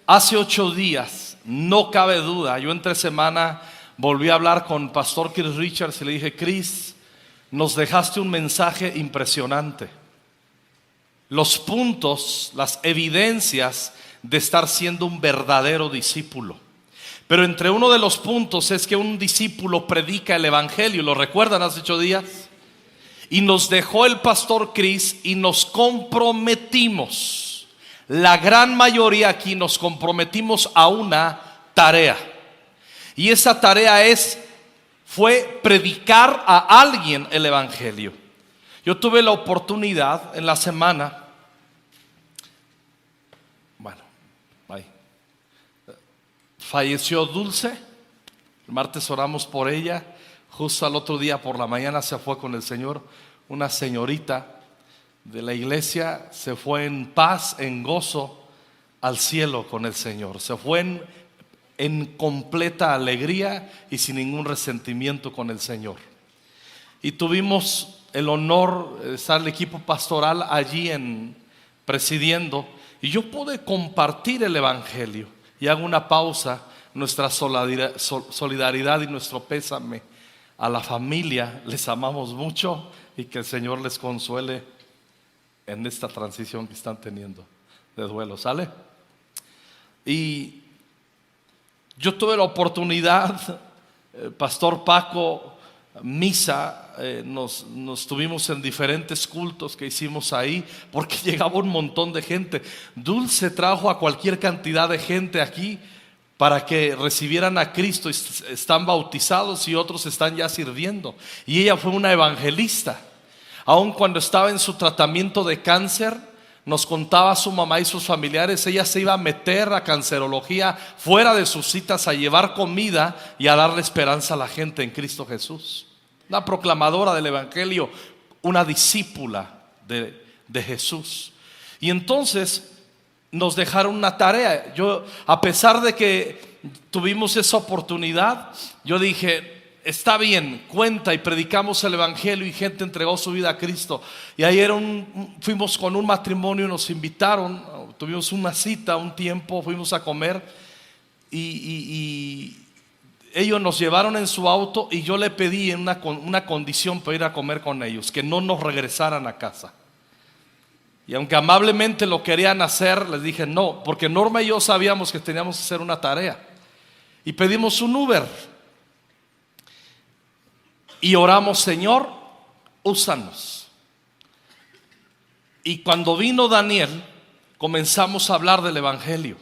hace 8 días, no cabe duda, yo entre semana volví a hablar con Pastor Chris Richards y le dije: Chris, nos dejaste un mensaje impresionante. Los puntos, las evidencias de estar siendo un verdadero discípulo. Pero entre uno de los puntos es que un discípulo predica el evangelio. ¿Lo recuerdan hace 8 días? Y nos dejó el Pastor Chris y nos comprometimos. La gran mayoría aquí nos comprometimos a una tarea. Y esa tarea fue predicar a alguien el evangelio. Yo tuve la oportunidad en la semana, falleció Dulce, el martes oramos por ella, justo al otro día por la mañana se fue con el Señor. Una señorita de la iglesia se fue en paz, en gozo al cielo con el Señor. Se fue en completa alegría y sin ningún resentimiento con el Señor. Y tuvimos el honor de estar el equipo pastoral allí presidiendo, y yo pude compartir el evangelio. Y hago una pausa, nuestra solidaridad y nuestro pésame a la familia. Les amamos mucho y que el Señor les consuele en esta transición que están teniendo de duelo, ¿sale? Y yo tuve la oportunidad, Pastor Paco, misa, nos tuvimos en diferentes cultos que hicimos ahí, porque llegaba un montón de gente. Dulce trajo a cualquier cantidad de gente aquí para que recibieran a Cristo. Están bautizados y otros están ya sirviendo. Y ella fue una evangelista. Aun cuando estaba en su tratamiento de cáncer, nos contaba a su mamá y sus familiares, ella se iba a meter a cancerología fuera de sus citas, a llevar comida y a darle esperanza a la gente en Cristo Jesús. Una proclamadora del evangelio, una discípula de Jesús. Y entonces nos dejaron una tarea. Yo, a pesar de que tuvimos esa oportunidad, yo dije: está bien, cuenta, y predicamos el evangelio y gente entregó su vida a Cristo. Y ayer fuimos con un matrimonio, nos invitaron, tuvimos una cita, un tiempo, fuimos a comer y ellos nos llevaron en su auto, y yo le pedí en una condición para ir a comer con ellos: que no nos regresaran a casa. Y aunque amablemente lo querían hacer, les dije no, porque Norma y yo sabíamos que teníamos que hacer una tarea. Y pedimos un Uber y oramos: Señor, úsanos. Y cuando vino Daniel, comenzamos a hablar del evangelio.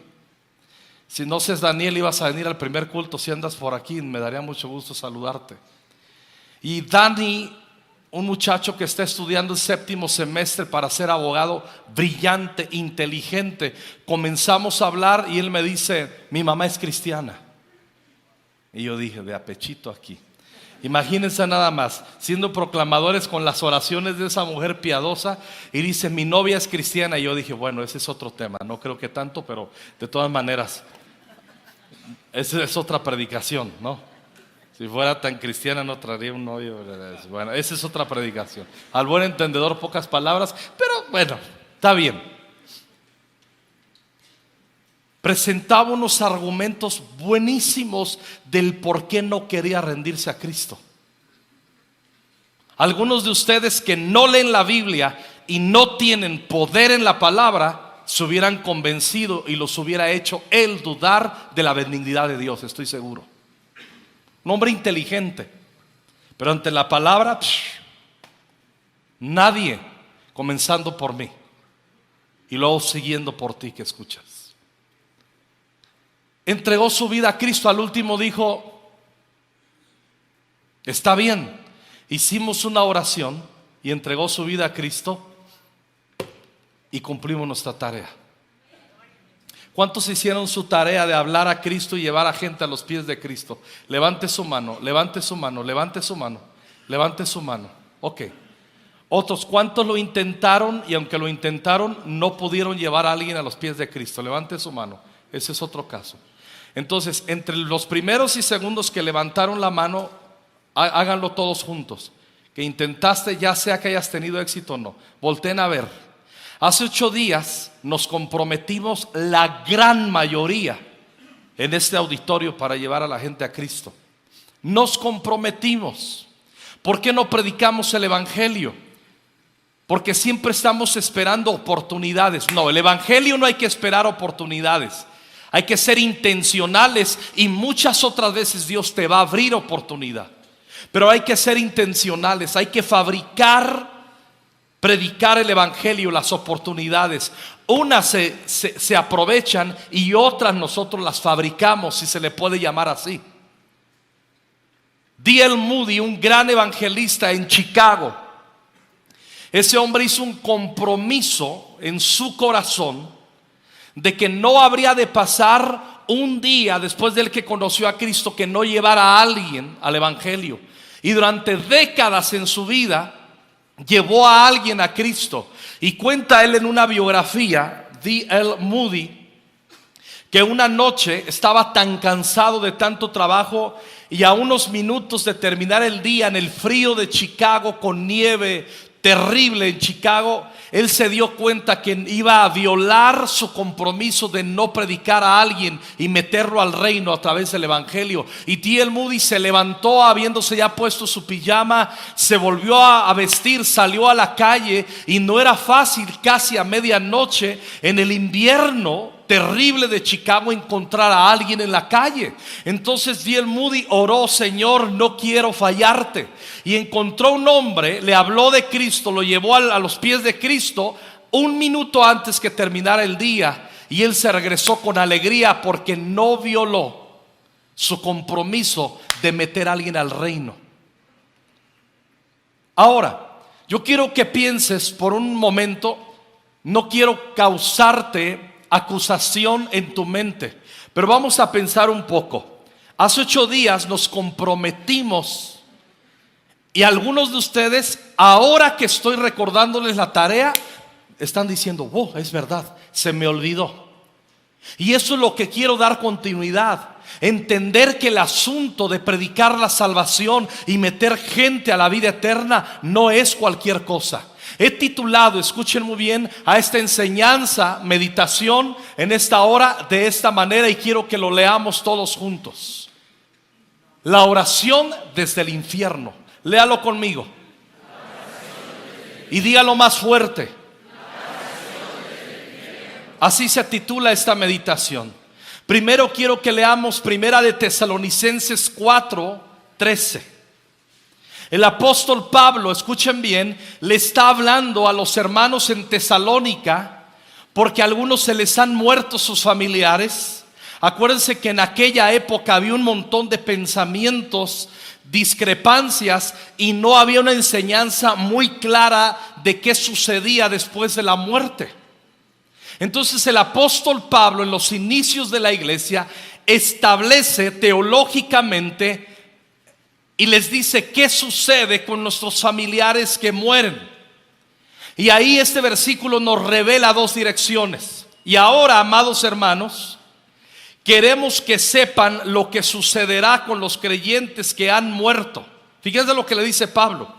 Si no seas Daniel, ibas a venir al primer culto. Si andas por aquí, me daría mucho gusto saludarte. Y Dani, un muchacho que está estudiando el 7º semestre para ser abogado, brillante, inteligente, comenzamos a hablar y él me dice: mi mamá es cristiana. Y yo dije: de apechito aquí. Imagínense nada más, siendo proclamadores con las oraciones de esa mujer piadosa, y dice: mi novia es cristiana. Y yo dije: bueno, ese es otro tema, no creo que tanto, pero de todas maneras, esa es otra predicación, ¿no? Si fuera tan cristiana no traería un novio. Bueno, esa es otra predicación. Al buen entendedor, pocas palabras, pero bueno, está bien. Presentaba unos argumentos buenísimos del por qué no quería rendirse a Cristo. Algunos de ustedes que no leen la Biblia y no tienen poder en la palabra, se hubieran convencido y los hubiera hecho él dudar de la benignidad de Dios, estoy seguro. Un hombre inteligente, pero ante la palabra, nadie, comenzando por mí y luego siguiendo por ti que escuchas. Entregó su vida a Cristo. Al último dijo: está bien. Hicimos una oración y entregó su vida a Cristo y cumplimos nuestra tarea. ¿Cuántos hicieron su tarea de hablar a Cristo y llevar a gente a los pies de Cristo? Levante su mano, levante su mano, levante su mano, levante su mano. Ok. Otros, ¿cuántos lo intentaron y aunque lo intentaron no pudieron llevar a alguien a los pies de Cristo? Levante su mano. Ese es otro caso. Entonces, entre los primeros y segundos que levantaron la mano, háganlo todos juntos. Que intentaste, ya sea que hayas tenido éxito o no. Volteen a ver. Hace 8 días nos comprometimos la gran mayoría en este auditorio para llevar a la gente a Cristo. Nos comprometimos. ¿Por qué no predicamos el evangelio? Porque siempre estamos esperando oportunidades. No, el evangelio no hay que esperar oportunidades. Hay que ser intencionales y muchas otras veces Dios te va a abrir oportunidad. Pero hay que ser intencionales, hay que predicar el evangelio, las oportunidades. Unas se aprovechan y otras nosotros las fabricamos, si se le puede llamar así. D.L. Moody, un gran evangelista en Chicago, ese hombre hizo un compromiso en su corazón de que no habría de pasar un día después del que conoció a Cristo que no llevara a alguien al evangelio. Y durante décadas en su vida llevó a alguien a Cristo. Y cuenta él en una biografía, D.L. Moody, que una noche estaba tan cansado de tanto trabajo y a unos minutos de terminar el día en el frío de Chicago, con nieve terrible en Chicago, él se dio cuenta que iba a violar su compromiso de no predicar a alguien y meterlo al reino a través del evangelio. Y D.L. Moody se levantó, habiéndose ya puesto su pijama, se volvió a vestir, salió a la calle, y no era fácil casi a medianoche en el invierno terrible de Chicago encontrar a alguien en la calle. Entonces D.L. Moody oró: Señor, no quiero fallarte. Y encontró un hombre, le habló de Cristo, lo llevó a los pies de Cristo un minuto antes que terminara el día, y él se regresó con alegría porque no violó su compromiso de meter a alguien al reino. Ahora, yo quiero que pienses por un momento, no quiero causarte acusación en tu mente, pero vamos a pensar un poco. Hace 8 días nos comprometimos, y algunos de ustedes, ahora que estoy recordándoles la tarea, están diciendo: wow, es verdad, se me olvidó. Y eso es lo que quiero dar continuidad. Entender que el asunto de predicar la salvación y meter gente a la vida eterna no es cualquier cosa. He titulado, escuchen muy bien, a esta enseñanza, meditación, en esta hora, de esta manera, y quiero que lo leamos todos juntos: la oración desde el infierno. Léalo conmigo y dígalo más fuerte. Así se titula esta meditación. Primero quiero que leamos Primera de Tesalonicenses 4:13. El apóstol Pablo, escuchen bien, le está hablando a los hermanos en Tesalónica, porque a algunos se les han muerto sus familiares. Acuérdense que en aquella época había un montón de pensamientos, discrepancias, y no había una enseñanza muy clara de qué sucedía después de la muerte. Entonces el apóstol Pablo, en los inicios de la iglesia, establece teológicamente y les dice qué sucede con nuestros familiares que mueren. Y ahí este versículo nos revela 2 direcciones. Y ahora, amados hermanos, queremos que sepan lo que sucederá con los creyentes que han muerto. Fíjense lo que le dice Pablo: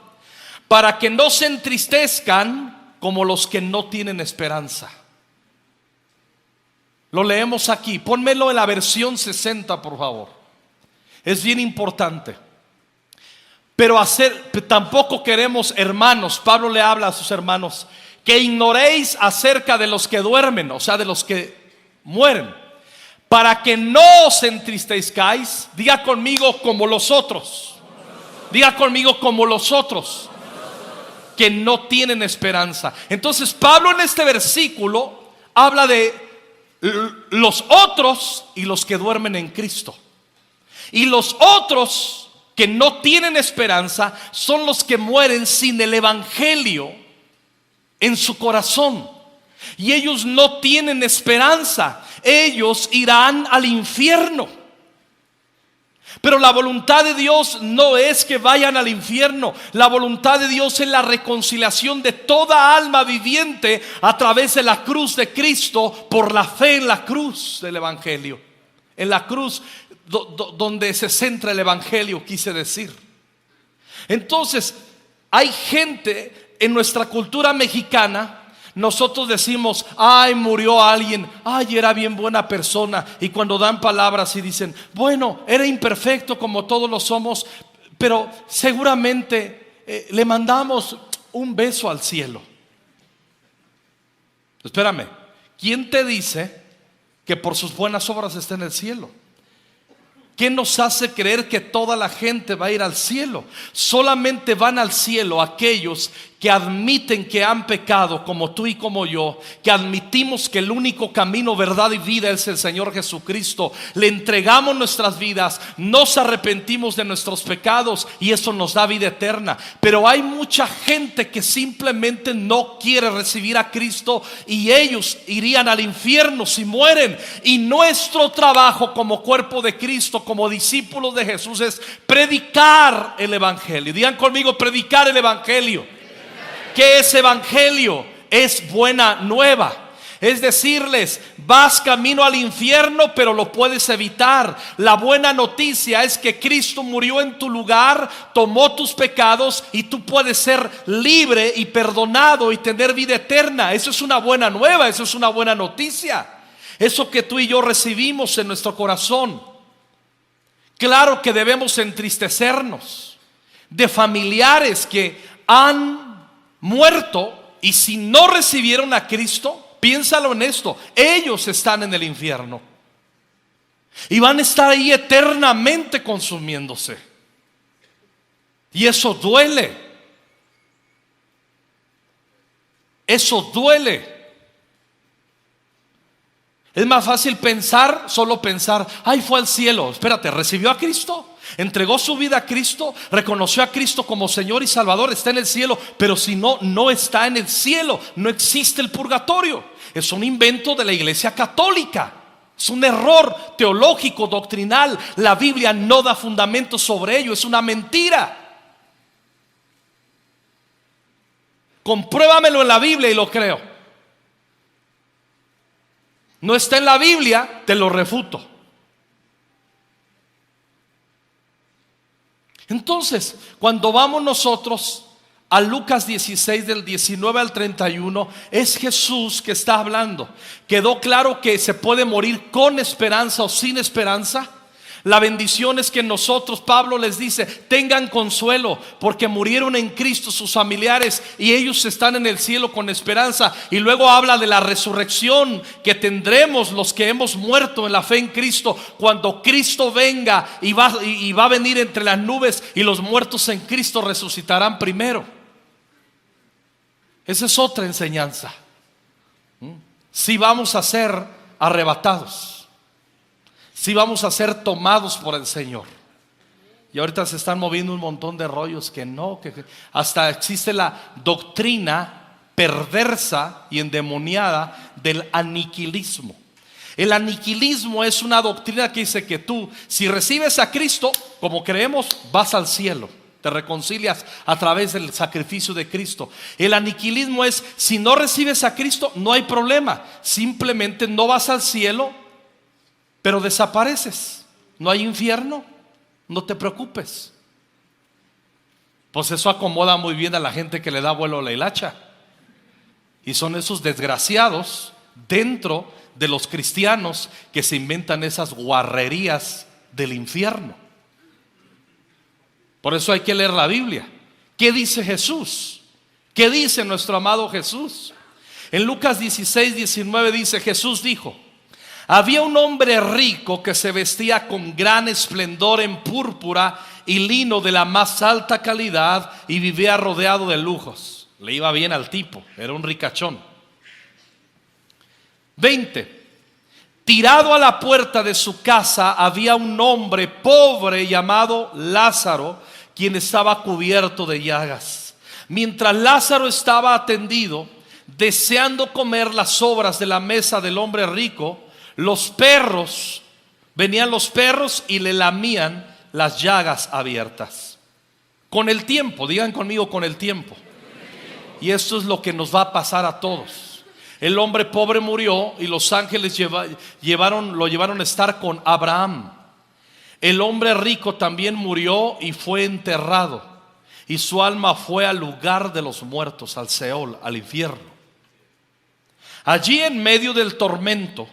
para que no se entristezcan como los que no tienen esperanza. Lo leemos aquí, pónmelo en la versión 60, por favor. Es bien importante. Pero tampoco queremos, hermanos, Pablo le habla a sus hermanos, que ignoréis acerca de los que duermen, o sea, de los que mueren, para que no os entristezcáis. Diga conmigo: como los otros. Diga conmigo: como los otros, que no tienen esperanza. Entonces Pablo en este versículo habla de los otros y los que duermen en Cristo. Y los otros que no tienen esperanza son los que mueren sin el evangelio en su corazón. Y ellos no tienen esperanza. Ellos irán al infierno. Pero la voluntad de Dios no es que vayan al infierno. La voluntad de Dios es la reconciliación de toda alma viviente a través de la cruz de Cristo, por la fe en la cruz del evangelio. En la cruz donde se centra el evangelio, quise decir. Entonces, hay gente en nuestra cultura mexicana, Nosotros decimos, ay, murió alguien, ay, era bien buena persona. Y cuando dan palabras y dicen, bueno, era imperfecto como todos lo somos, pero seguramente le mandamos un beso al cielo. Espérame, ¿quién te dice que por sus buenas obras está en el cielo? ¿Qué nos hace creer que toda la gente va a ir al cielo? Solamente van al cielo aquellos que admiten que han pecado, como tú y como yo, que admitimos que el único camino, verdad y vida es el Señor Jesucristo. Le entregamos nuestras vidas, nos arrepentimos de nuestros pecados y eso nos da vida eterna. Pero hay mucha gente que simplemente no quiere recibir a Cristo y ellos irían al infierno si mueren. Y nuestro trabajo como cuerpo de Cristo, como discípulos de Jesús, es predicar el evangelio. Digan conmigo, predicar el evangelio. ¿Qué es evangelio? Es buena nueva. Es decirles, vas camino al infierno, pero lo puedes evitar. La buena noticia es que Cristo murió en tu lugar, tomó tus pecados y tú puedes ser libre y perdonado y tener vida eterna. Eso es una buena nueva, eso es una buena noticia. Eso que tú y yo recibimos en nuestro corazón. Claro que debemos entristecernos de familiares que han muerto, y si no recibieron a Cristo, piénsalo en esto, ellos están en el infierno y van a estar ahí eternamente consumiéndose. Y eso duele. Eso duele. Es más fácil pensar, solo pensar, ay, fue al cielo. Espérate, ¿recibió a Cristo? ¿Entregó su vida a Cristo? ¿Reconoció a Cristo como Señor y Salvador? Está en el cielo. Pero si no, no está en el cielo. No existe el purgatorio. Es un invento de la Iglesia Católica. Es un error teológico, doctrinal. La Biblia no da fundamento sobre ello. Es una mentira. Compruébamelo en la Biblia y lo creo. No está en la Biblia, te lo refuto. Entonces, cuando vamos nosotros a Lucas 16 del 19 al 31, es Jesús que está hablando. ¿Quedó claro que se puede morir con esperanza o sin esperanza? La bendición es que nosotros, Pablo les dice, tengan consuelo porque murieron en Cristo sus familiares y ellos están en el cielo con esperanza. Y luego habla de la resurrección que tendremos los que hemos muerto en la fe en Cristo cuando Cristo venga y va a venir entre las nubes, y los muertos en Cristo resucitarán primero. Esa es otra enseñanza. Si vamos a ser arrebatados, si vamos a ser tomados por el Señor. Y ahorita se están moviendo un montón de rollos que no, que hasta existe la doctrina perversa y endemoniada del aniquilismo. El aniquilismo es una doctrina que dice que tú, si recibes a Cristo, como creemos, vas al cielo. Te reconcilias a través del sacrificio de Cristo. El aniquilismo es, si no recibes a Cristo, no hay problema. Simplemente no vas al cielo, pero desapareces. No hay infierno, no te preocupes. Pues eso acomoda muy bien a la gente que le da vuelo a la hilacha. Y son esos desgraciados dentro de los cristianos que se inventan esas guarrerías del infierno. Por eso hay que leer la Biblia. ¿Qué dice Jesús? ¿Qué dice nuestro amado Jesús? En Lucas 16, 19 dice, Jesús dijo: había un hombre rico que se vestía con gran esplendor en púrpura y lino de la más alta calidad y vivía rodeado de lujos. Le iba bien al tipo, era un ricachón. 20. Tirado a la puerta de su casa había un hombre pobre llamado Lázaro, quien estaba cubierto de llagas. Mientras Lázaro estaba atendido, deseando comer las sobras de la mesa del hombre rico, venían los perros y le lamían las llagas abiertas. Con el tiempo, digan conmigo, con el tiempo. Y esto es lo que nos va a pasar a todos. El hombre pobre murió y los ángeles lo llevaron a estar con Abraham. El hombre rico también murió y fue enterrado, y su alma fue al lugar de los muertos, al Seol, al infierno. Allí en medio del tormento,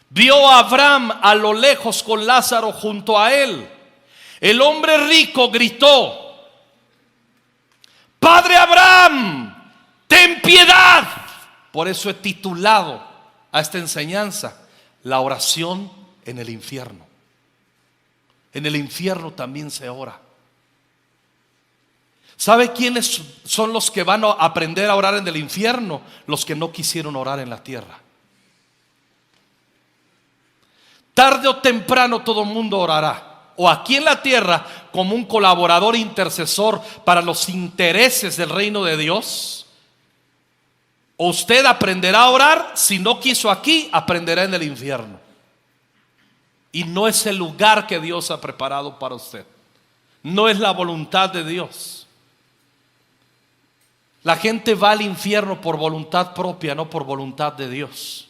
vio a Abraham a lo lejos con Lázaro junto a él. El hombre rico gritó: Padre Abraham, ten piedad. Por eso he titulado a esta enseñanza la oración en el infierno. En el infierno también se ora. ¿Sabe quiénes son los que van a aprender a orar en el infierno? Los que no quisieron orar en la tierra. Tarde o temprano todo el mundo orará, o aquí en la tierra como un colaborador intercesor para los intereses del reino de Dios, o usted aprenderá a orar. Si no quiso aquí, aprenderá en el infierno. Y no es el lugar que Dios ha preparado para usted. No es la voluntad de Dios. La gente va al infierno por voluntad propia, no por voluntad de Dios.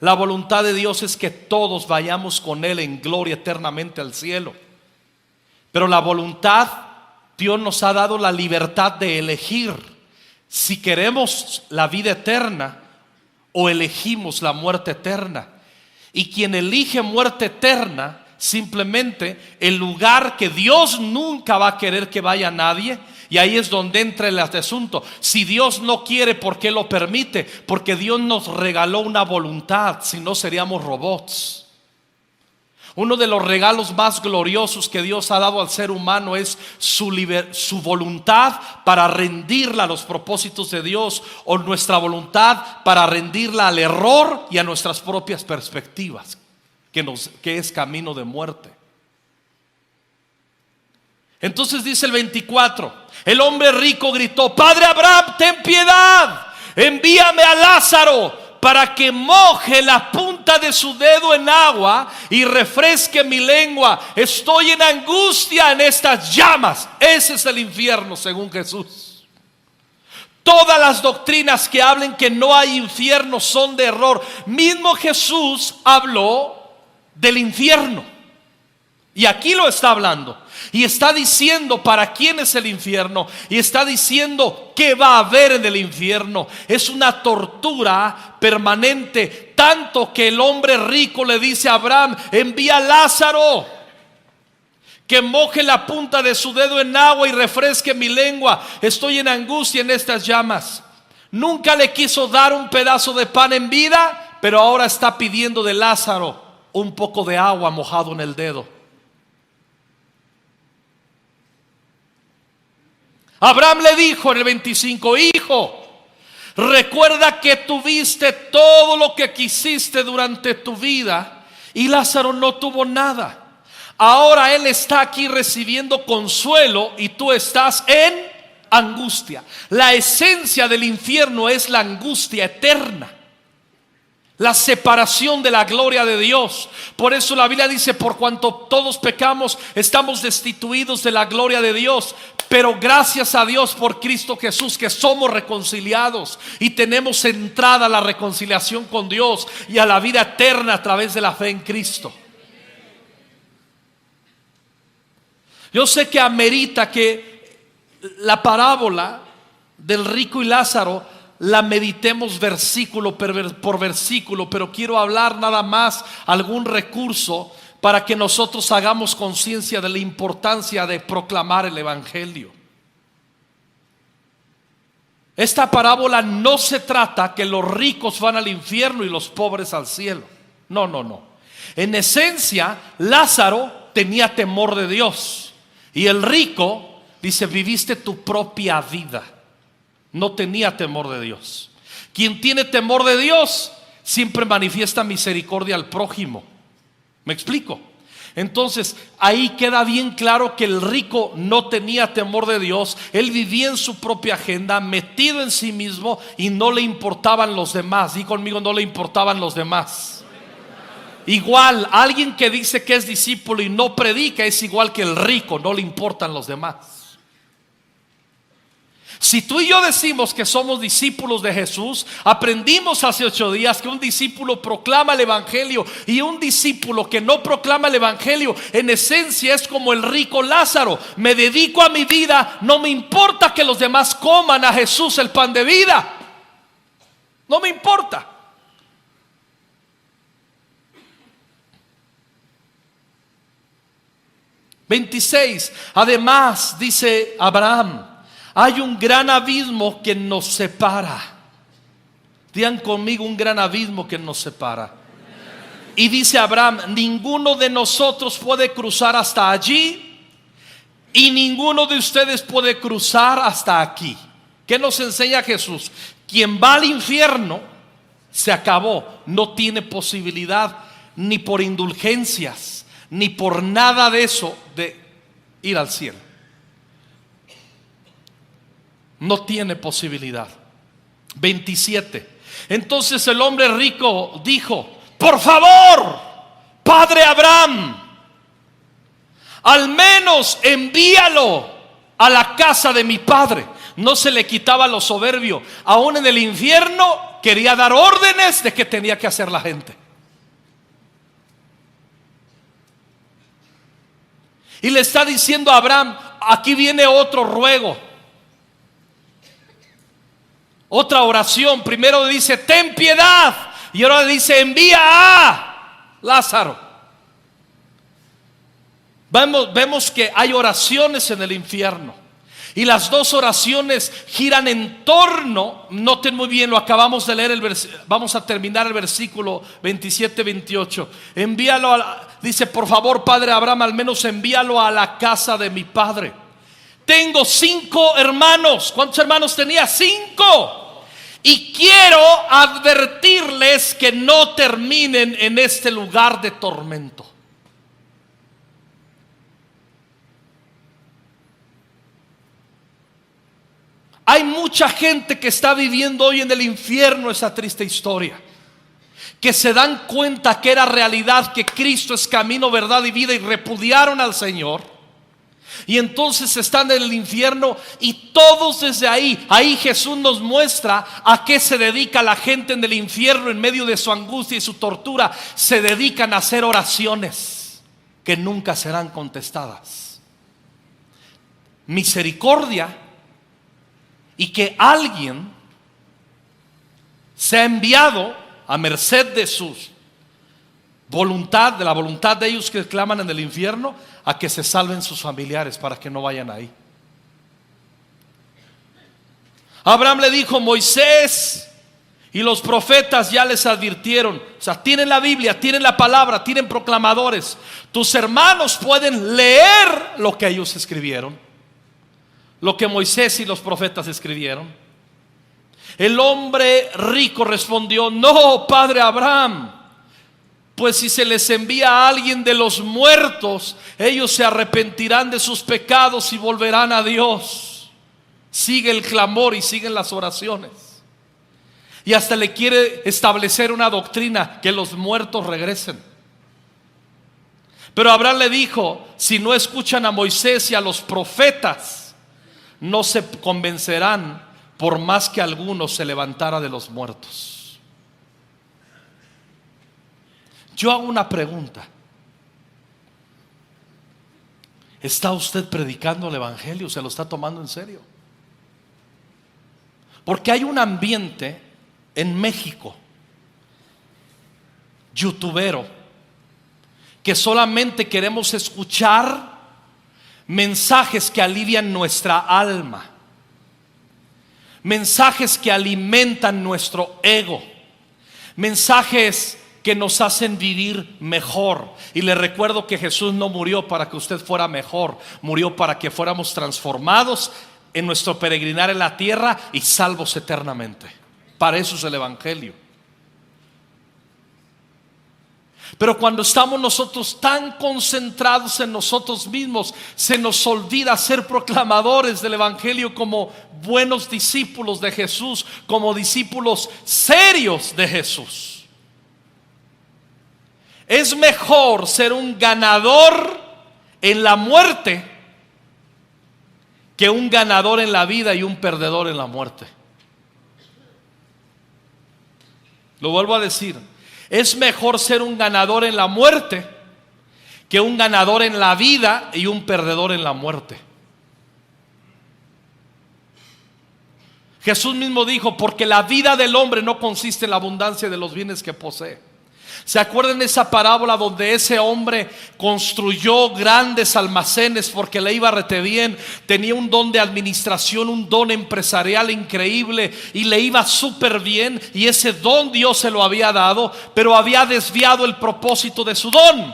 La voluntad de Dios es que todos vayamos con Él en gloria eternamente al cielo. Pero la voluntad, Dios nos ha dado la libertad de elegir si queremos la vida eterna o elegimos la muerte eterna. Y quien elige muerte eterna, simplemente el lugar que Dios nunca va a querer que vaya nadie. Y ahí es donde entra el asunto. Si Dios no quiere, ¿por qué lo permite? Porque Dios nos regaló una voluntad, si no seríamos robots. Uno de los regalos más gloriosos que Dios ha dado al ser humano es su voluntad para rendirla a los propósitos de Dios, o nuestra voluntad para rendirla al error y a nuestras propias perspectivas, que es camino de muerte. Entonces dice el 24: el hombre rico gritó: Padre Abraham, ten piedad, envíame a Lázaro para que moje la punta de su dedo en agua y refresque mi lengua. Estoy en angustia en estas llamas. Ese es el infierno según Jesús. Todas las doctrinas que hablen que no hay infierno son de error. Mismo Jesús habló del infierno, y aquí lo está hablando. Y está diciendo para quién es el infierno. Y está diciendo qué va a haber en el infierno. Es una tortura permanente. Tanto que el hombre rico le dice a Abraham: envía a Lázaro que moje la punta de su dedo en agua y refresque mi lengua. Estoy en angustia en estas llamas. Nunca le quiso dar un pedazo de pan en vida, pero ahora está pidiendo de Lázaro un poco de agua mojado en el dedo. Abraham le dijo en el 25: hijo, recuerda que tuviste todo lo que quisiste durante tu vida y Lázaro no tuvo nada. Ahora él está aquí recibiendo consuelo y tú estás en angustia. La esencia del infierno es la angustia eterna, la separación de la gloria de Dios. Por eso la Biblia dice: por cuanto todos pecamos, estamos destituidos de la gloria de Dios. Pero gracias a Dios por Cristo Jesús, que somos reconciliados y tenemos entrada a la reconciliación con Dios y a la vida eterna a través de la fe en Cristo. Yo sé que amerita que la parábola del rico y Lázaro la meditemos versículo por versículo, pero quiero hablar nada más algún recurso para que nosotros hagamos conciencia de la importancia de proclamar el evangelio. Esta parábola no se trata que los ricos van al infierno y los pobres al cielo. No, no, no. En esencia, Lázaro tenía temor de Dios, y el rico dice: viviste tu propia vida. No tenía temor de Dios. Quien tiene temor de Dios siempre manifiesta misericordia al prójimo. ¿Me explico? Entonces ahí queda bien claro que el rico no tenía temor de Dios. Él vivía en su propia agenda, metido en sí mismo, y no le importaban los demás. Di conmigo: no le importaban los demás. Igual, alguien que dice que es discípulo y no predica es igual que el rico, no le importan los demás. Si tú y yo decimos que somos discípulos de Jesús, aprendimos hace 8 días que un discípulo proclama el evangelio, y un discípulo que no proclama el evangelio en esencia es como el rico Lázaro: me dedico a mi vida, no me importa que los demás coman a Jesús el pan de vida, no me importa. (26) Además, dice Abraham, hay un gran abismo que nos separa. Digan conmigo: un gran abismo que nos separa. Y dice Abraham: ninguno de nosotros puede cruzar hasta allí, y ninguno de ustedes puede cruzar hasta aquí. ¿Qué nos enseña Jesús? Quien va al infierno, se acabó. No tiene posibilidad, ni por indulgencias, ni por nada de eso, de ir al cielo. No tiene posibilidad. 27. Entonces el hombre rico dijo: por favor, padre Abraham, al menos envíalo a la casa de mi padre. No se le quitaba lo soberbio. Aún en el infierno quería dar órdenes de qué tenía que hacer la gente. Y le está diciendo a Abraham: aquí viene otro ruego, otra oración. Primero dice: ten piedad, y ahora dice: envía a Lázaro. Vemos que hay oraciones en el infierno, y las dos oraciones giran en torno, noten muy bien, lo acabamos de leer, vamos a terminar el versículo 27-28. Envíalo dice: por favor, padre Abraham, al menos envíalo a la casa de mi padre. Tengo 5 hermanos. ¿Cuántos hermanos tenía? 5. Y quiero advertirles que no terminen en este lugar de tormento. Hay mucha gente que está viviendo hoy en el infierno esa triste historia, que se dan cuenta que era realidad, que Cristo es camino, verdad y vida, y repudiaron al Señor. Y entonces están en el infierno, y todos desde ahí Jesús nos muestra a qué se dedica la gente en el infierno. En medio de su angustia y su tortura, se dedican a hacer oraciones que nunca serán contestadas. Misericordia, y que alguien sea enviado a merced de su voluntad, de la voluntad de ellos que claman en el infierno, a que se salven sus familiares para que no vayan ahí. Abraham le dijo: Moisés y los profetas ya les advirtieron. O sea, tienen la Biblia, tienen la palabra, tienen proclamadores. Tus hermanos pueden leer lo que ellos escribieron, lo que Moisés y los profetas escribieron. El hombre rico respondió: no, padre Abraham, pues si se les envía a alguien de los muertos, ellos se arrepentirán de sus pecados y volverán a Dios. Sigue el clamor y siguen las oraciones. Y hasta le quiere establecer una doctrina: que los muertos regresen. Pero Abraham le dijo: si no escuchan a Moisés y a los profetas, no se convencerán, por más que alguno se levantara de los muertos. Yo hago una pregunta: ¿está usted predicando el evangelio? ¿Se lo está tomando en serio? Porque hay un ambiente en México youtubero, que solamente queremos escuchar mensajes que alivian nuestra alma, mensajes que alimentan nuestro ego, mensajes que nos hacen vivir mejor. Y le recuerdo que Jesús no murió para que usted fuera mejor, murió para que fuéramos transformados en nuestro peregrinar en la tierra y salvos eternamente. Para eso es el evangelio. Pero cuando estamos nosotros tan concentrados en nosotros mismos, se nos olvida ser proclamadores del evangelio como buenos discípulos de Jesús, como discípulos serios de Jesús. Es mejor ser un ganador en la muerte que un ganador en la vida y un perdedor en la muerte. Lo vuelvo a decir, es mejor ser un ganador en la muerte que un ganador en la vida y un perdedor en la muerte. Jesús mismo dijo, porque la vida del hombre no consiste en la abundancia de los bienes que posee. ¿Se acuerdan de esa parábola donde ese hombre construyó grandes almacenes porque le iba rete bien? Tenía un don de administración, un don empresarial increíble y le iba súper bien, y ese don Dios se lo había dado, pero había desviado el propósito de su don.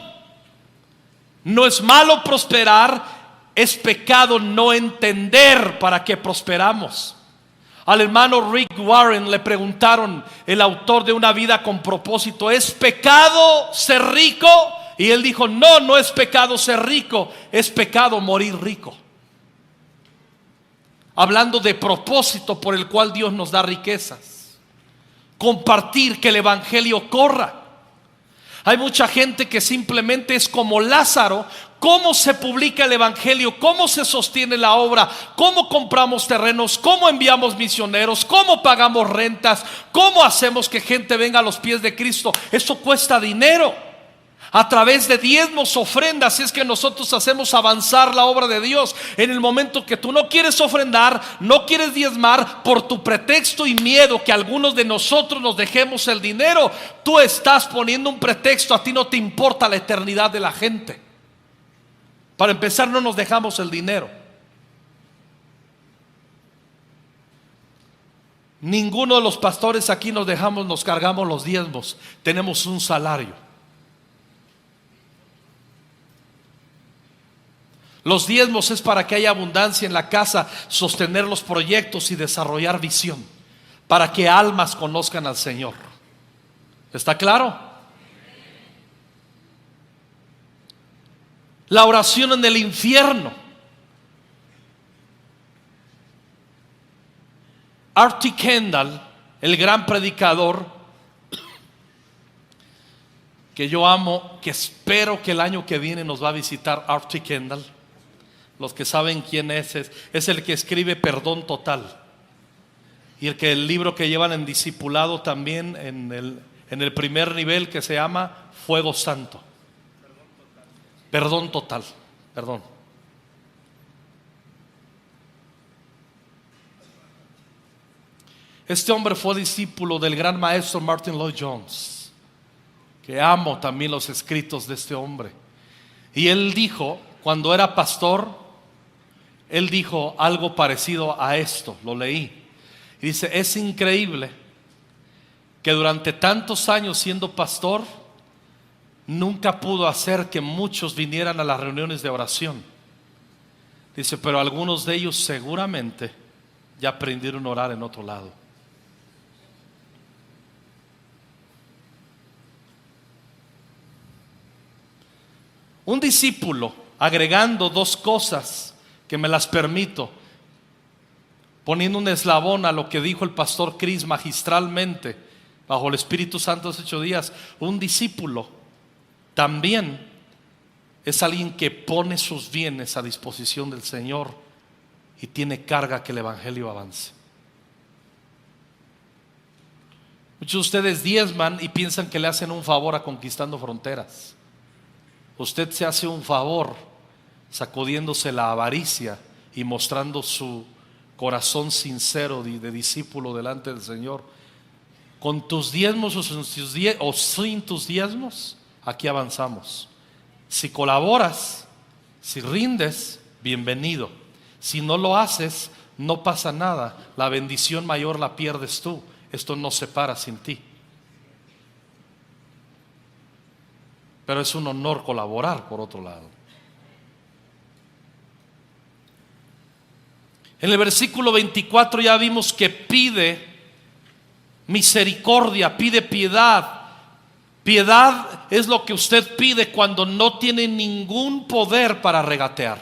No es malo prosperar, es pecado no entender para qué prosperamos. Al hermano Rick Warren le preguntaron, el autor de Una vida con propósito, ¿es pecado ser rico? Y él dijo, no, no es pecado ser rico, es pecado morir rico. Hablando de propósito por el cual Dios nos da riquezas. Compartir, que el evangelio corra. Hay mucha gente que simplemente es como Lázaro. ¿Cómo se publica el evangelio? ¿Cómo se sostiene la obra? ¿Cómo compramos terrenos? ¿Cómo enviamos misioneros? ¿Cómo pagamos rentas? ¿Cómo hacemos que gente venga a los pies de Cristo? Eso cuesta dinero. A través de diezmos, ofrendas, es que nosotros hacemos avanzar la obra de Dios. En el momento que tú no quieres ofrendar, no quieres diezmar por tu pretexto y miedo que algunos de nosotros nos dejemos el dinero, tú estás poniendo un pretexto. A ti no te importa la eternidad de la gente. Para empezar, no nos dejamos el dinero. Ninguno de los pastores aquí nos cargamos los diezmos. Tenemos un salario. Los diezmos es para que haya abundancia en la casa, sostener los proyectos y desarrollar visión, para que almas conozcan al Señor. ¿Está claro? La oración en el infierno. R.T. Kendall, el gran predicador que yo amo, que espero que el año que viene nos va a visitar R.T. Kendall. Los que saben quién es el que escribe Perdón Total, y el libro que llevan en discipulado también en el primer nivel, que se llama Fuego Santo. Perdón Total, perdón. Este hombre fue discípulo del gran maestro Martin Lloyd-Jones, que amo también los escritos de este hombre. Y él dijo, cuando era pastor, él dijo algo parecido a esto, lo leí. Y dice, es increíble que durante tantos años siendo pastor, nunca pudo hacer que muchos vinieran a las reuniones de oración. Dice, pero algunos de ellos seguramente ya aprendieron a orar en otro lado. Un discípulo, agregando dos cosas que me las permito, poniendo un eslabón a lo que dijo el pastor Chris magistralmente, bajo el Espíritu Santo hace 8 días, un discípulo también es alguien que pone sus bienes a disposición del Señor y tiene carga que el evangelio avance. Muchos de ustedes diezman y piensan que le hacen un favor a Conquistando Fronteras. Usted se hace un favor sacudiéndose la avaricia y mostrando su corazón sincero de discípulo delante del Señor. Con tus diezmos o sin tus diezmos, aquí avanzamos. Si colaboras, si rindes, bienvenido. Si no lo haces, no pasa nada. La bendición mayor la pierdes tú. Esto no se para sin ti. Pero es un honor colaborar por otro lado. En el versículo 24 ya vimos que pide misericordia, pide piedad. Piedad es lo que usted pide cuando no tiene ningún poder para regatear.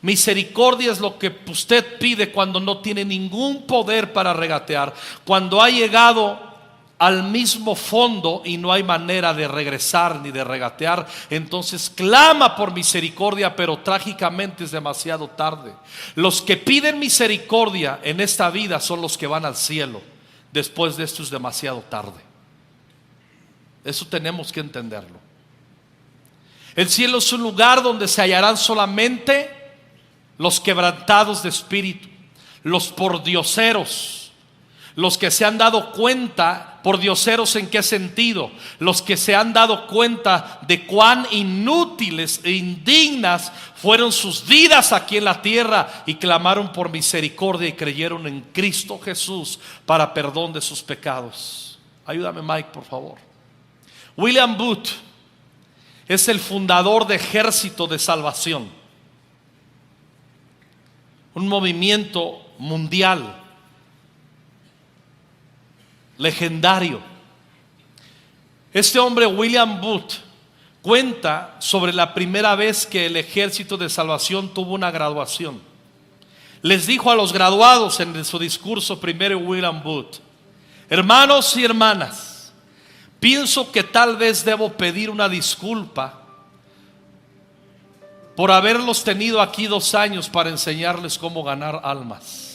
Misericordia es lo que usted pide cuando no tiene ningún poder para regatear. Cuando ha llegado al mismo fondo y no hay manera de regresar ni de regatear. Entonces clama por misericordia, pero trágicamente es demasiado tarde. Los que piden misericordia en esta vida son los que van al cielo. Después de esto es demasiado tarde. Eso tenemos que entenderlo. El cielo es un lugar donde se hallarán solamente los quebrantados de espíritu, los pordioseros, los que se han dado cuenta. ¿Pordioseros en qué sentido? Los que se han dado cuenta de cuán inútiles e indignas fueron sus vidas aquí en la tierra y clamaron por misericordia y creyeron en Cristo Jesús para perdón de sus pecados. Ayúdame, Mike, por favor. William Booth es el fundador de Ejército de Salvación, un movimiento mundial legendario. Este hombre, William Booth, cuenta sobre la primera vez que el Ejército de Salvación tuvo una graduación. Les dijo a los graduados en su discurso primero, William Booth: hermanos y hermanas, pienso que tal vez debo pedir una disculpa por haberlos tenido aquí 2 años para enseñarles cómo ganar almas.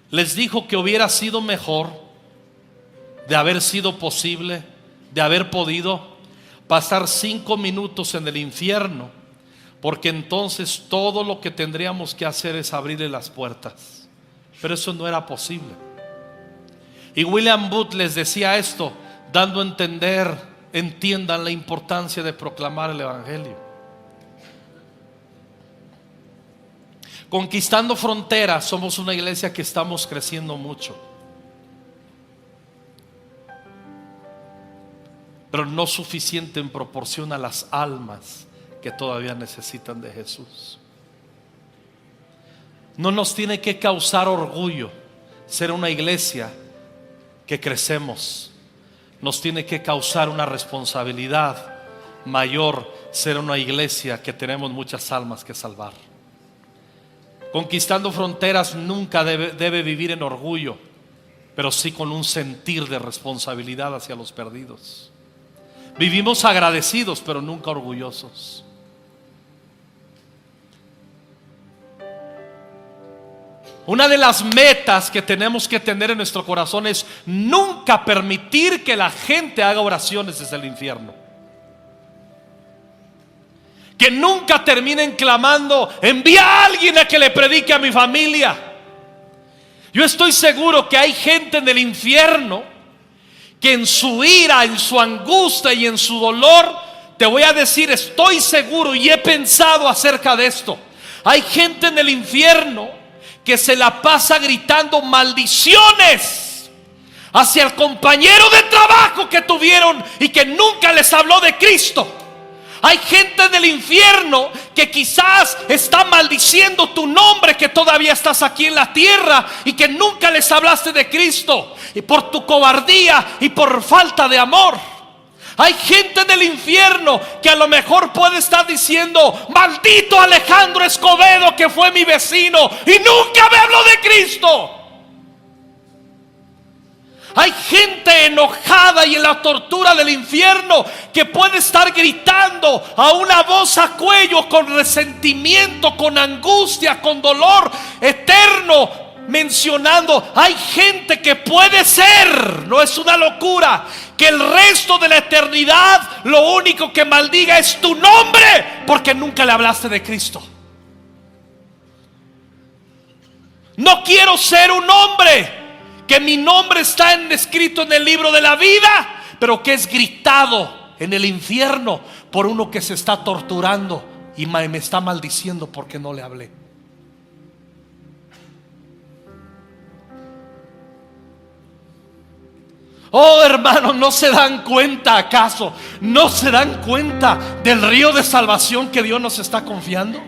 Les dijo que hubiera sido mejor, de haber sido posible, de haber podido pasar 5 minutos en el infierno, porque entonces todo lo que tendríamos que hacer es abrirle las puertas. Pero eso no era posible. Y William Booth les decía esto, dando a entender, entiendan la importancia de proclamar el evangelio. Conquistando Fronteras, somos una iglesia que estamos creciendo mucho, pero no suficiente en proporción a las almas que todavía necesitan de Jesús. No nos tiene que causar orgullo ser una iglesia que crecemos. Nos tiene que causar una responsabilidad mayor ser una iglesia que tenemos muchas almas que salvar. Conquistando Fronteras nunca debe vivir en orgullo, pero sí con un sentir de responsabilidad hacia los perdidos. Vivimos agradecidos, pero nunca orgullosos. Una de las metas que tenemos que tener en nuestro corazón es nunca permitir que la gente haga oraciones desde el infierno. Que nunca terminen clamando: envía a alguien a que le predique a mi familia. Yo estoy seguro que hay gente en el infierno que en su ira, en su angustia y en su dolor, te voy a decir, estoy seguro y he pensado acerca de esto. Hay gente en el infierno que se la pasa gritando maldiciones hacia el compañero de trabajo que tuvieron y que nunca les habló de Cristo. Hay gente en el infierno que quizás está maldiciendo tu nombre, que todavía estás aquí en la tierra y que nunca les hablaste de Cristo, y por tu cobardía y por falta de amor. Hay gente en el infierno que a lo mejor puede estar diciendo: maldito Alejandro Escobedo, que fue mi vecino y nunca me habló de Cristo. Hay gente enojada y en la tortura del infierno que puede estar gritando a una voz a cuello, con resentimiento, con angustia, con dolor eterno, mencionando. Hay gente que puede ser, no es una locura, que el resto de la eternidad lo único que maldiga es tu nombre, porque nunca le hablaste de Cristo. No quiero ser un hombre que mi nombre está escrito en el libro de la vida, pero que es gritado en el infierno por uno que se está torturando y me está maldiciendo porque no le hablé. Oh, hermanos, ¿no se dan cuenta acaso? ¿No se dan cuenta del río de salvación que Dios nos está confiando?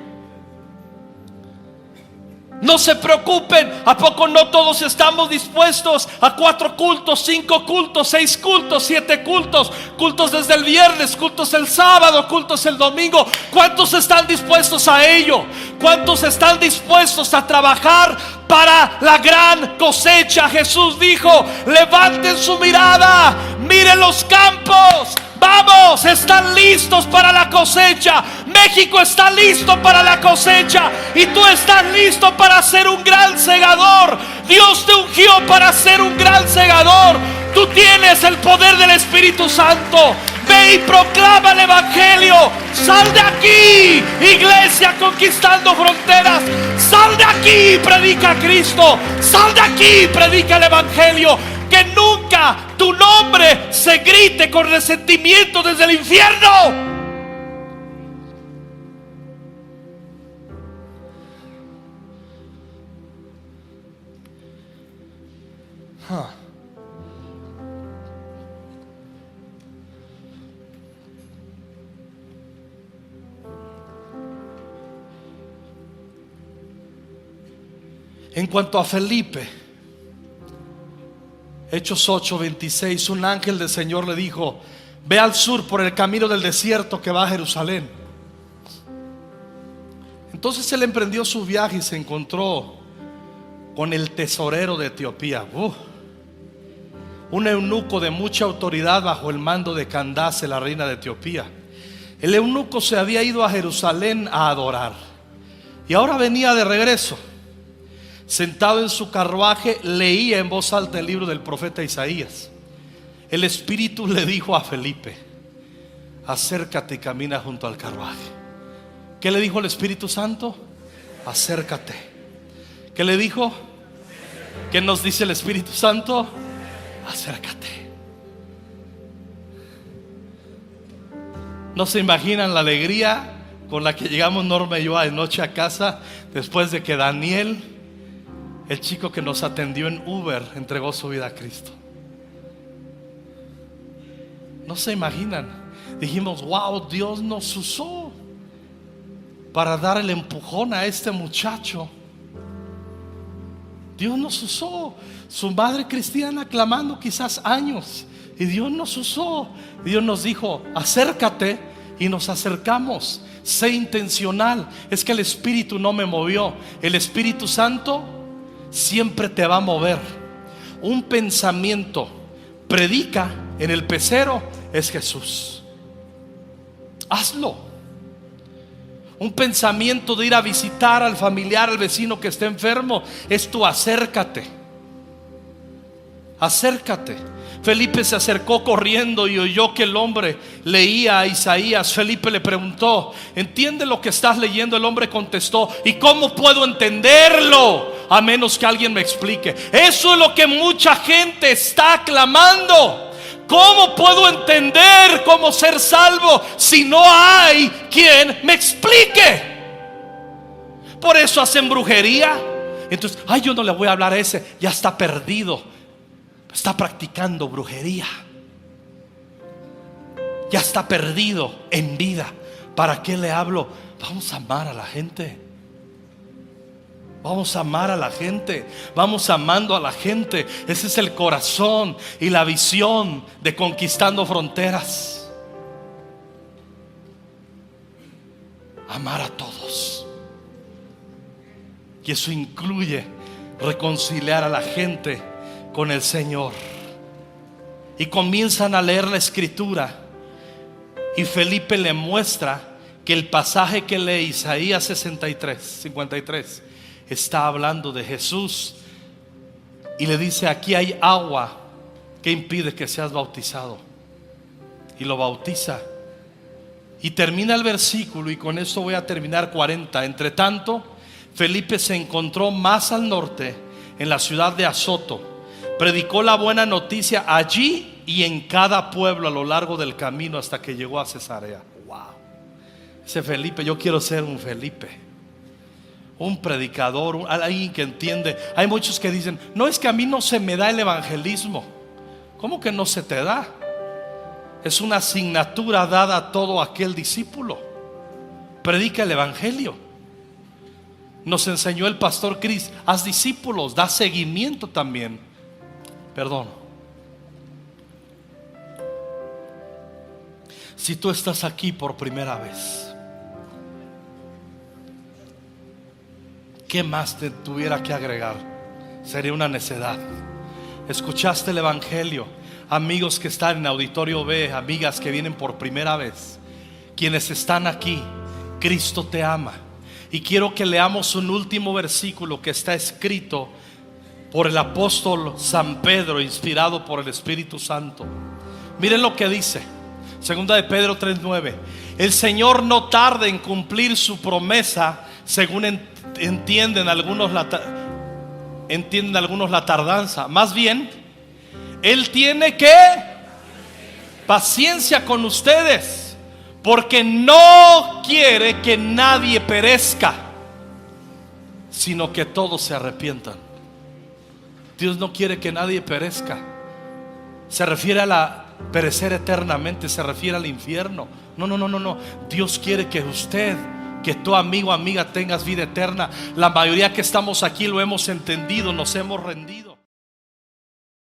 No se preocupen, ¿a poco no todos estamos dispuestos a 4 cultos, 5 cultos, 6 cultos, 7 cultos? Cultos desde el viernes, cultos el sábado, cultos el domingo. ¿Cuántos están dispuestos a ello? ¿Cuántos están dispuestos a trabajar para la gran cosecha? Jesús dijo: levanten su mirada, miren los campos. Vamos, están listos para la cosecha. México está listo para la cosecha, y tú estás listo para ser un gran segador. Dios te ungió para ser un gran segador. Tú tienes el poder del Espíritu Santo. Ve y proclama el Evangelio. Sal de aquí, iglesia conquistando fronteras. Sal de aquí y predica a Cristo. Sal de aquí y predica el Evangelio. Que nunca tu nombre se grite con resentimiento desde el infierno. En cuanto a Felipe, Hechos 8:26, un ángel del Señor le dijo: ve al sur por el camino del desierto que va a Jerusalén. Entonces él emprendió su viaje y se encontró con el tesorero de Etiopía, un eunuco de mucha autoridad bajo el mando de Candace, la reina de Etiopía. El eunuco se había ido a Jerusalén a adorar y ahora venía de regreso. Sentado en su carruaje, leía en voz alta el libro del profeta Isaías. El Espíritu le dijo a Felipe: acércate y camina junto al carruaje. ¿Qué le dijo el Espíritu Santo? Acércate. ¿Qué le dijo? ¿Qué nos dice el Espíritu Santo? Acércate. ¿No se imaginan la alegría con la que llegamos Norma y yo anoche a casa, después de que Daniel, el chico que nos atendió en Uber, entregó su vida a Cristo? No se imaginan. Dijimos: wow, Dios nos usó para dar el empujón a este muchacho. Dios nos usó. Su madre cristiana clamando quizás años, y Dios nos usó. Dios nos dijo: acércate, y nos acercamos. Sé intencional. Es que el Espíritu no me movió. El Espíritu Santo siempre te va a mover. Un pensamiento: predica en el pecero, es Jesús. Hazlo. Un pensamiento de ir a visitar al familiar, al vecino que esté enfermo, es tu acércate. Acércate. Felipe se acercó corriendo y oyó que el hombre leía a Isaías. Felipe le preguntó: ¿entiende lo que estás leyendo? El hombre contestó: ¿y cómo puedo entenderlo a menos que alguien me explique? Eso es lo que mucha gente está clamando. ¿Cómo puedo entender cómo ser salvo si no hay quien me explique? Por eso hacen brujería. Entonces: ay, yo no le voy a hablar a ese, ya está perdido, está practicando brujería, ya está perdido en vida. ¿Para qué le hablo? Vamos a amar a la gente. Vamos a amar a la gente. Vamos amando a la gente. Ese es el corazón y la visión de Conquistando Fronteras. Amar a todos. Y eso incluye reconciliar a la gente con el Señor. Y comienzan a leer la Escritura, y Felipe le muestra que el pasaje que lee, Isaías 53 está hablando de Jesús, y le dice: aquí hay agua que impide que seas bautizado, y lo bautiza. Y termina el versículo, y con esto voy a terminar 40. Entre tanto, Felipe se encontró más al norte, en la ciudad de Azoto. Predicó la buena noticia allí y en cada pueblo a lo largo del camino, hasta que llegó a Cesarea. Wow. Ese Felipe, yo quiero ser un Felipe, un predicador, alguien que entiende. Hay muchos que dicen: no, es que a mí no se me da el evangelismo. ¿Cómo que no se te da? Es una asignatura dada a todo aquel discípulo. Predica el evangelio. nos enseñó el pastor Chris, haz discípulos, da seguimiento también. Perdón. Si tú estás aquí por primera vez, ¿qué más te tuviera que agregar? Sería una necedad. Escuchaste el evangelio. Amigos que están en Auditorio B, amigas que vienen por primera vez, quienes están aquí, Cristo te ama. Y quiero que leamos un último versículo que está escrito por el apóstol San Pedro, inspirado por el Espíritu Santo. Miren lo que dice, segunda de Pedro 3:9. El Señor no tarda en cumplir su promesa, según entienden algunos la tardanza. Más bien, Él tiene que paciencia con ustedes, porque no quiere que nadie perezca, sino que todos se arrepientan. Dios no quiere que nadie perezca. Se refiere a la perecer eternamente, se refiere al infierno. No. Dios quiere que usted, que tu amigo, amiga, tengas vida eterna. La mayoría que estamos aquí lo hemos entendido, nos hemos rendido.